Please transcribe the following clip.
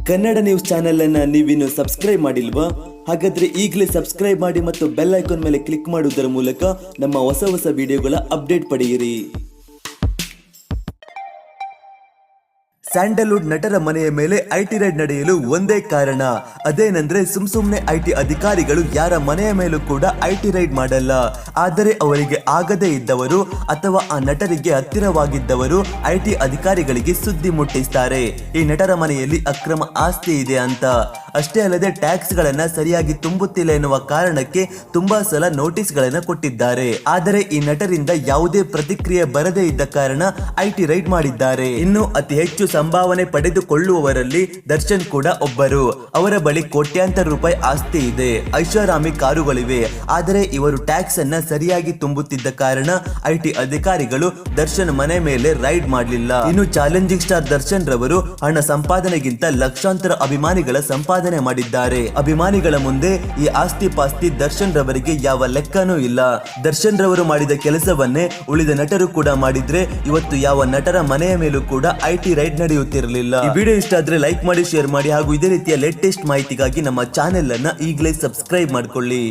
Kannada news channel ಅನ್ನ ನೀವಿನ್ನು subscribe ಮಾಡಿಲ್ವಾ? ಹಾಗಾದ್ರೆ ಈಗಲೇ ಸಬ್ಸ್ಕ್ರೈಬ್ ಮಾಡಿ ಮತ್ತು ಬೆಲ್ ಐಕಾನ್ ಮೇಲೆ ಕ್ಲಿಕ್ ಮಾಡುವುದರ ಮೂಲಕ ನಮ್ಮ ಹೊಸ ವಿಡಿಯೋಗಳ ಅಪ್ಡೇಟ್ ಪಡೆಯಿರಿ. ಸ್ಯಾಂಡಲ್ವುಡ್ ನಟರ ಮನೆಯ ಮೇಲೆ ಐಟಿ ರೈಡ್ ನಡೆಯಲು ಒಂದೇ ಕಾರಣ, ಅದೇನೆಂದ್ರೆ ಸುಮ್ನೆ ಐಟಿ ಅಧಿಕಾರಿಗಳು ಯಾರ ಮನೆಯ ಮೇಲೂ ಕೂಡ ಐಟಿ ರೈಡ್ ಮಾಡಲ್ಲ. ಆದರೆ ಅವರಿಗೆ ಆಗದೇ ಇದ್ದವರು ಅಥವಾ ಆ ನಟರಿಗೆ ಹತ್ತಿರವಾಗಿದ್ದವರು ಐಟಿ ಅಧಿಕಾರಿಗಳಿಗೆ ಸುದ್ದಿ ಮುಟ್ಟಿಸ್ತಾರೆ, ಈ ನಟರ ಮನೆಯಲ್ಲಿ ಅಕ್ರಮ ಆಸ್ತಿ ಇದೆ ಅಂತ. ಅಷ್ಟೇ ಅಲ್ಲದೆ ಟ್ಯಾಕ್ಸ್ ಗಳನ್ನ ಸರಿಯಾಗಿ ತುಂಬುತ್ತಿಲ್ಲ ಎನ್ನುವ ಕಾರಣಕ್ಕೆ ತುಂಬಾ ಸಲ ನೋಟಿಸ್ ಗಳನ್ನ ಕೊಟ್ಟಿದ್ದಾರೆ. ಆದರೆ ಈ ನಟರಿಂದ ಯಾವುದೇ ಪ್ರತಿಕ್ರಿಯೆ ಬರದೇ ಇದ್ದ ಕಾರಣ ಐಟಿ ರೈಡ್ ಮಾಡಿದ್ದಾರೆ. ಇನ್ನು ಅತಿ ಹೆಚ್ಚು ಸಂಭಾವನೆ ಪಡೆದುಕೊಳ್ಳುವವರಲ್ಲಿ ದರ್ಶನ್ ಕೂಡ ಒಬ್ಬರು. ಅವರ ಬಳಿ ಕೋಟ್ಯಾಂತರ ರೂಪಾಯಿ ಆಸ್ತಿ ಇದೆ, ಐಷಾರಾಮಿ ಕಾರುಗಳಿವೆ. ಆದರೆ ಇವರು ಟ್ಯಾಕ್ಸ್ ಅನ್ನ ಸರಿಯಾಗಿ ತುಂಬುತ್ತಿದ್ದ ಕಾರಣ ಐಟಿ ಅಧಿಕಾರಿಗಳು ದರ್ಶನ್ ಮನೆ ಮೇಲೆ ರೈಡ್ ಮಾಡಲಿಲ್ಲ. ಇನ್ನು ಚಾಲೆಂಜಿಂಗ್ ಸ್ಟಾರ್ ದರ್ಶನ್ ರವರು ಹಣ ಸಂಪಾದನೆಗಿಂತ ಲಕ್ಷಾಂತರ ಅಭಿಮಾನಿಗಳ ಸಂಪಾದನೆ ಮಾಡಿದ್ದಾರೆ. ಅಭಿಮಾನಿಗಳ ಮುಂದೆ ಈ ಆಸ್ತಿ ಪಾಸ್ತಿ ದರ್ಶನ್ ರವರಿಗೆ ಯಾವ ಲೆಕ್ಕನೂ ಇಲ್ಲ. ದರ್ಶನ್ ರವರು ಮಾಡಿದ ಕೆಲಸವನ್ನೇ ಉಳಿದ ನಟರು ಕೂಡ ಮಾಡಿದ್ರೆ ಇವತ್ತು ಯಾವ ನಟರ ಮನೆಯ ಮೇಲೂ ಕೂಡ ಐಟಿ ರೈಡ್ ನಡೆಯುತ್ತಿರಲಿಲ್ಲ. ಈ ವಿಡಿಯೋ ಇಷ್ಟ ಆದ್ರೆ ಲೈಕ್ ಮಾಡಿ, ಶೇರ್ ಮಾಡಿ ಹಾಗೂ ಇದೇ ರೀತಿಯ ಲೇಟೆಸ್ಟ್ ಮಾಹಿತಿಗಾಗಿ ನಮ್ಮ ಚಾನೆಲ್ ಅನ್ನ ಈಗಲೇ ಸಬ್ಸ್ಕ್ರೈಬ್ ಮಾಡ್ಕೊಳ್ಳಿ.